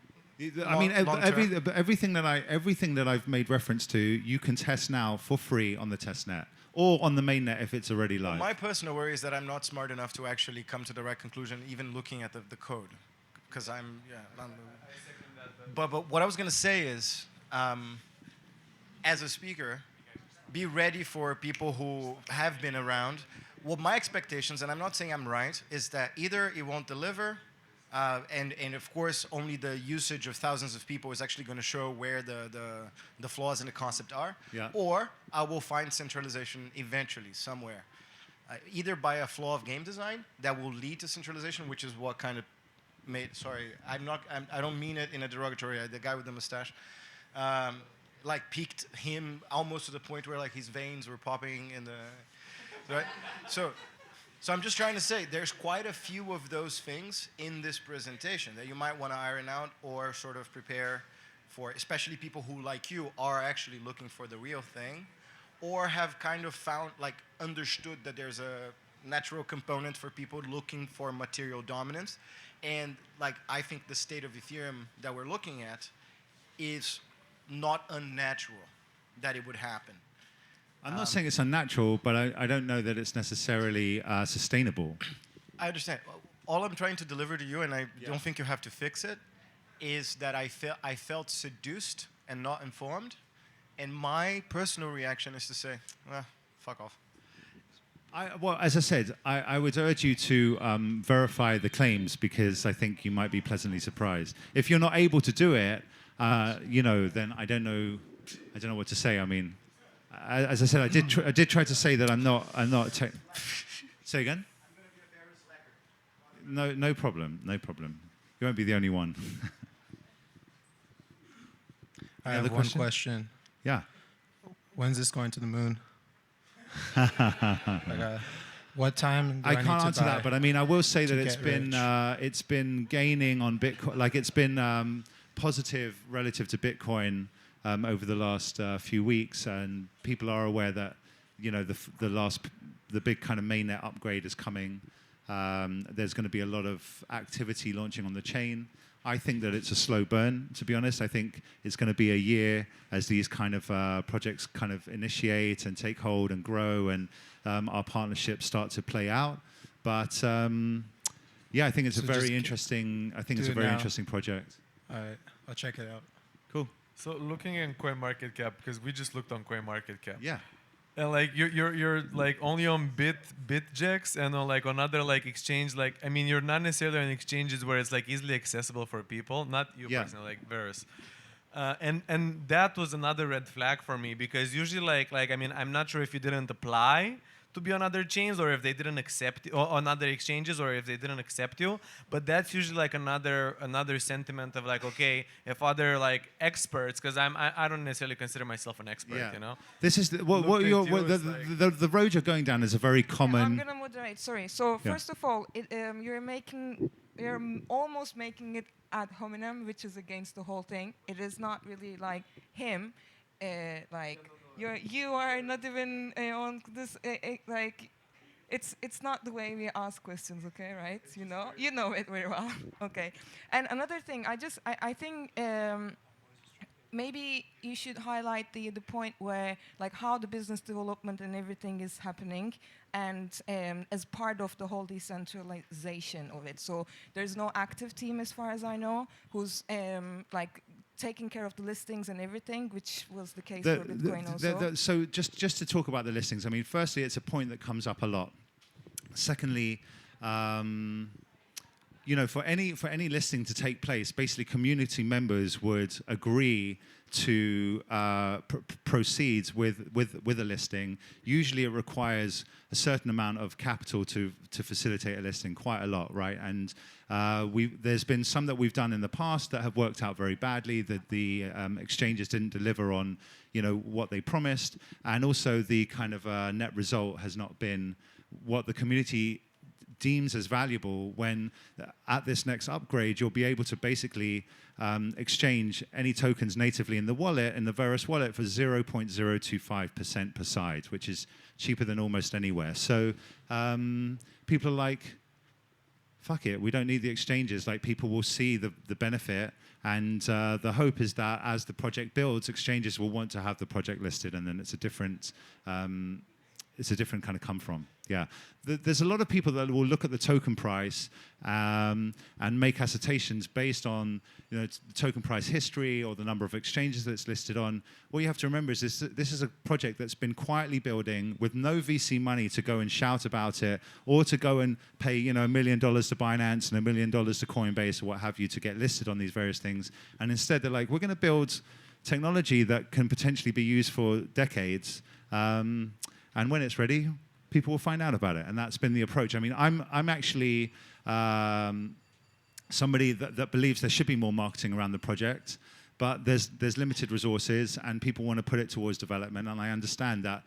I mean, everything that I've made reference to, you can test now for free on the test net or on the main net if it's already live. My personal worry is that I'm not smart enough to actually come to the right conclusion, even looking at the code, because but what I was gonna say is, as a speaker, be ready for people who have been around. Well, my expectations, and I'm not saying I'm right, is that either it won't deliver. And of course, only the usage of thousands of people is actually going to show where the flaws in the concept are. Yeah. Or I will find centralization eventually somewhere, either by a flaw of game design that will lead to centralization, which is what kind of made. Sorry, I don't mean it in a derogatory. The guy with the mustache, like peaked him almost to the point where like his veins were popping in the, right? So I'm just trying to say there's quite a few of those things in this presentation that you might want to iron out or sort of prepare for, especially people who, like you, are actually looking for the real thing or have kind of found, like, understood that there's a natural component for people looking for material dominance. And, like, I think the state of Ethereum that we're looking at is not unnatural that it would happen. I'm not saying it's unnatural, but I don't know that it's necessarily sustainable. I understand. All I'm trying to deliver to you, and I don't think you have to fix it, is that I felt seduced and not informed. And my personal reaction is to say, well, fuck off. Well, as I said, I would urge you to verify the claims because I think you might be pleasantly surprised. If you're not able to do it, then I don't know what to say. I mean, as I said, I did try to say that I'm not a tech. Say again? No problem. You won't be the only one. I have one question. Yeah. When's this going to the moon? What time do I can't need to answer buy that, but I mean, I will say that it's been gaining on Bitcoin. Like it's been positive relative to Bitcoin over the last few weeks, and people are aware that the big kind of mainnet upgrade is coming. There's going to be a lot of activity launching on the chain. I think that it's a slow burn, to be honest. I think it's going to be a year as these kind of projects kind of initiate and take hold and grow, and our partnerships start to play out. But I think it's a very interesting. I think it's a very interesting project. All right, I'll check it out. Cool. So looking in CoinMarketCap, because we just looked on CoinMarketCap. Yeah. And like you're like only on BitGex and on like another like exchange, like I mean you're not necessarily on exchanges where it's like easily accessible for people, not you personally, like Verus. And that was another red flag for me because usually like I mean I'm not sure if you didn't apply to be on other chains or if they didn't accept you, or on other exchanges or if they didn't accept you, but that's usually like another sentiment of like, okay, if other like experts, because I don't necessarily consider myself an expert, you know. This is the road you're going down is a very common. I'm gonna moderate. Sorry. So first of all, you're almost making it ad hominem, which is against the whole thing. It is not really like him, like. You are not even on this, like, it's not the way we ask questions, okay, right? You know it very well, okay. And another thing, I think maybe you should highlight the point where, like, how the business development and everything is happening, and as part of the whole decentralization of it. So there's no active team, as far as I know, who's like taking care of the listings and everything, which was the case for Bitcoin also. So just to talk about the listings, I mean, firstly, it's a point that comes up a lot. Secondly, for any listing to take place, basically community members would agree to proceed with a listing, usually it requires a certain amount of capital to facilitate a listing, quite a lot, right? And there's been some that we've done in the past that have worked out very badly, that the exchanges didn't deliver on, what they promised, and also the kind of net result has not been what the community deems as valuable, when at this next upgrade, you'll be able to basically exchange any tokens natively in the wallet, in the Verus wallet, for 0.025% per side, which is cheaper than almost anywhere. So people are like, fuck it, we don't need the exchanges. Like, people will see the benefit, and the hope is that as the project builds, exchanges will want to have the project listed, and then it's a different kind of come from. Yeah, there's a lot of people that will look at the token price and make assertions based on the token price history or the number of exchanges that it's listed on. What you have to remember is this is a project that's been quietly building with no VC money to go and shout about it, or to go and pay $1 million to Binance and $1 million to Coinbase or what have you to get listed on these various things. And instead they're like, we're going to build technology that can potentially be used for decades. And when it's ready, people will find out about it, and that's been the approach. I mean, I'm actually somebody that believes there should be more marketing around the project, but there's limited resources, and people want to put it towards development. And I understand that,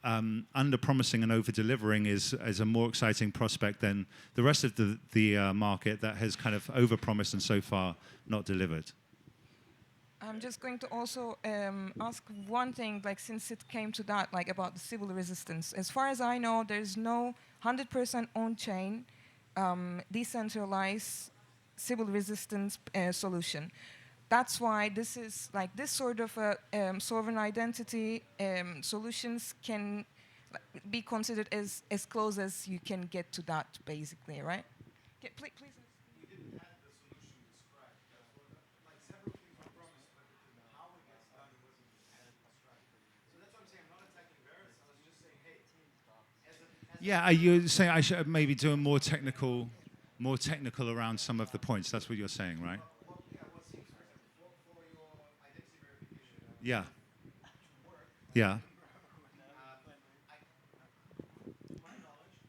under-promising and over-delivering is a more exciting prospect than the rest of the market that has kind of over-promised and so far not delivered. I'm just going to also ask one thing, like, since it came to that, like, about the civil resistance. As far as I know, there's no 100% on-chain, decentralized civil resistance solution. That's why this is, like, this sort of sovereign identity solutions can be considered as close as you can get to that, basically, right? Okay, please. Yeah, you're saying I should maybe do a more technical around some of the points. That's what you're saying, right? Yeah. Yeah.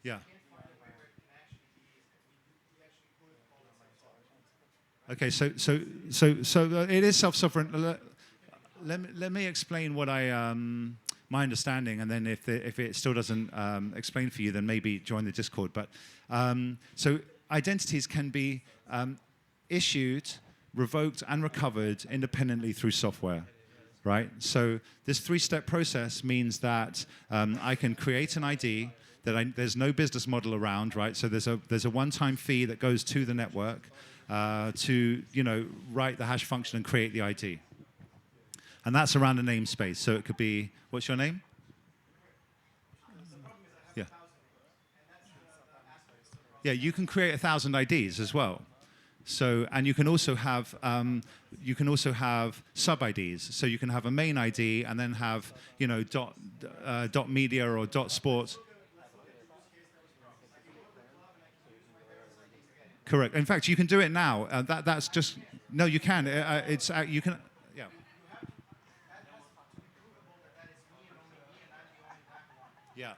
Yeah. Okay, so it is self-sovereign. Let me explain what my understanding, and then if it still doesn't explain for you, then maybe join the Discord. But so identities can be issued, revoked, and recovered independently through software, right? So this three-step process means that I can create an ID that there's no business model around, right? So there's a one-time fee that goes to the network to write the hash function and create the ID. And that's around a namespace. So it could be, what's your name? Yeah. Yeah, you can create 1,000 IDs as well. So, and you can also have sub IDs. So you can have a main ID and then have dot media or dot sports. Correct. In fact, you can do it now. That's just no. You can. You can. Yeah. Yeah.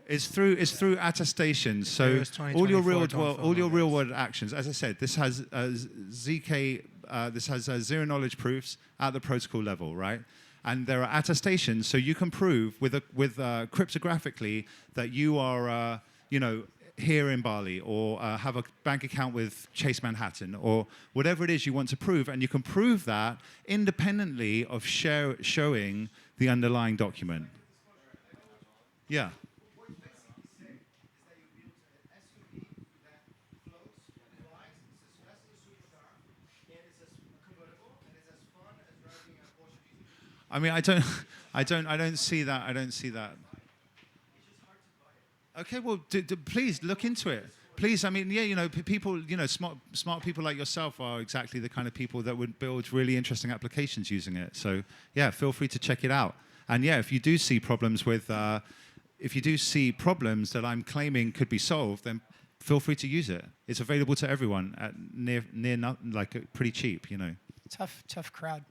It's through attestation. So all your real world actions. As I said, this has ZK. This has zero knowledge proofs at the protocol level, right? And there are attestations, so you can prove with cryptographically that you are here in Bali, or have a bank account with Chase Manhattan, or whatever it is you want to prove, and you can prove that independently of showing the underlying document. Yeah. I mean, I don't see that. I don't see that. Okay, well, please look into it. Please, I mean, yeah, people, smart people like yourself are exactly the kind of people that would build really interesting applications using it. So, yeah, feel free to check it out. And yeah, if you do see problems with, if you do see problems that I'm claiming could be solved, then feel free to use it. It's available to everyone at pretty cheap, you know. Tough crowd.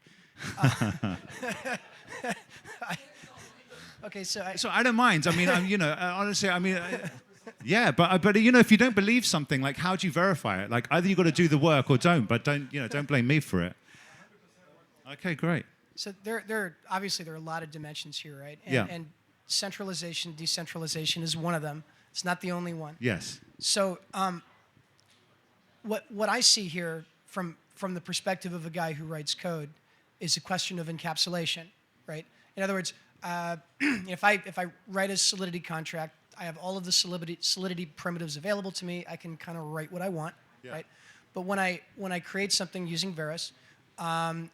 Okay, so I don't mind. I mean, honestly, I mean, yeah, but you know, if you don't believe something, like, how do you verify it? Like, either you got to do the work or don't. But don't blame me for it. Okay, great. So obviously there are a lot of dimensions here, right? And centralization, decentralization is one of them. It's not the only one. Yes. So what I see here from the perspective of a guy who writes code is a question of encapsulation, right? In other words, if I write a Solidity contract, I have all of the Solidity primitives available to me. I can kind of write what I want, right? But when I create something using Verus, I'm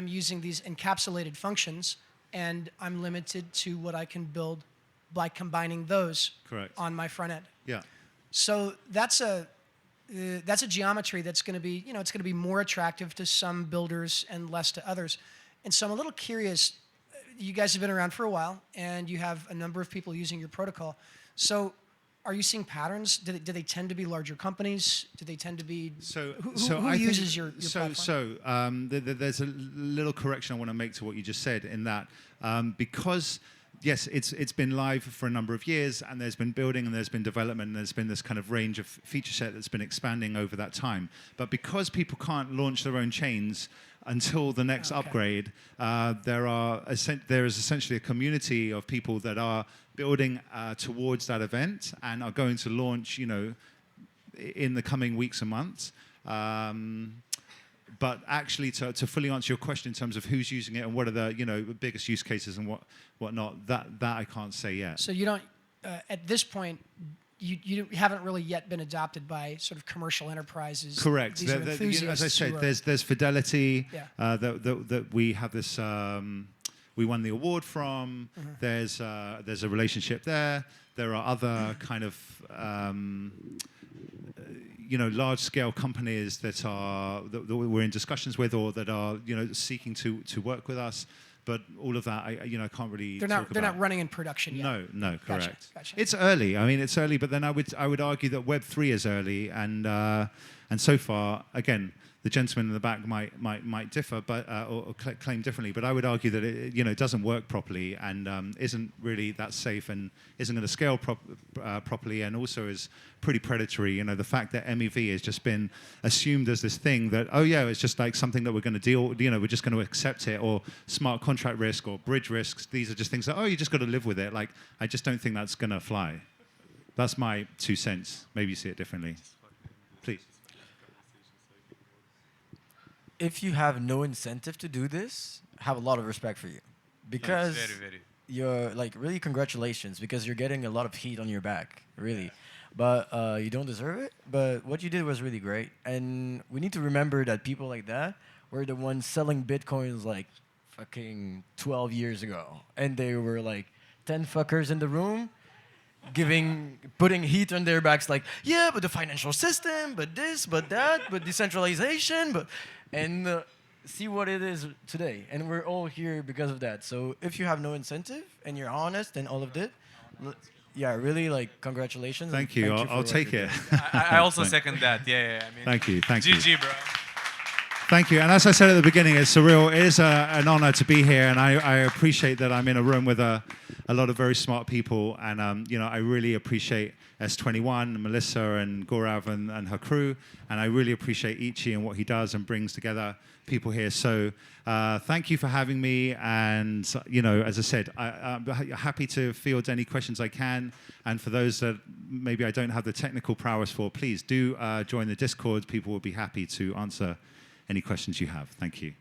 using these encapsulated functions, and I'm limited to what I can build by combining those on my front end. Yeah. So that's a geometry that's going to be, it's going to be more attractive to some builders and less to others. And so I'm a little curious. You guys have been around for a while, and you have a number of people using your protocol. So are you seeing patterns? Do they tend to be larger companies? Do they tend to be who uses your platform? There's a little correction I want to make to what you just said, in that because yes, it's been live for a number of years, and there's been building and there's been development and there's been this kind of range of feature set that's been expanding over that time. But because people can't launch their own chains until the next upgrade, there is essentially a community of people that are building towards that event and are going to launch, in the coming weeks and months. But actually, to fully answer your question in terms of who's using it and what are the biggest use cases and whatnot, that I can't say yet. So you don't, at this point, you haven't really yet been adopted by sort of commercial enterprises. Correct. These are enthusiasts as I said, who are, there's Fidelity that we have this. We won the award from. There's a relationship there. There are other kind of large-scale companies that we're in discussions with, or that are seeking to work with us. But all of that, I can't really. They're not running in production yet. No, correct. Gotcha. It's early. I mean, it's early. But then I would argue that Web3 is early, and so far, again, the gentleman in the back might differ, but or claim differently. But I would argue that it doesn't work properly, and isn't really that safe, and isn't going to scale properly, and also is pretty predatory. The fact that MEV has just been assumed as this thing that, oh yeah, it's just like something that we're going to deal. We're just going to accept it, or smart contract risk or bridge risks. These are just things that, oh, you just got to live with it. Like, I just don't think that's going to fly. That's my 2 cents. Maybe you see it differently. Please. If you have no incentive to do this, I have a lot of respect for you, because you're really congratulations, because you're getting a lot of heat on your back, really, but you don't deserve it. But what you did was really great, and we need to remember that people like that were the ones selling Bitcoins like fucking 12 years ago, and they were like 10 fuckers in the room putting heat on their backs, like, yeah, but the financial system, but this, but that, but decentralization, and see what it is today. And we're all here because of that. So if you have no incentive and you're honest and all of that, really, congratulations. Thank you. I'll take it. I also second that. Yeah. I mean, thank you. GG, bro. Thank you. And as I said at the beginning, it's surreal. It is an honor to be here, and I appreciate that I'm in a room with a lot of very smart people, and I really appreciate S21, Melissa, and Gaurav and her crew, and I really appreciate Ichi and what he does and brings together people here. So thank you for having me, and as I said, I'm happy to field any questions I can, and for those that maybe I don't have the technical prowess for, please do join the Discord. People will be happy to answer any questions you have. Thank you.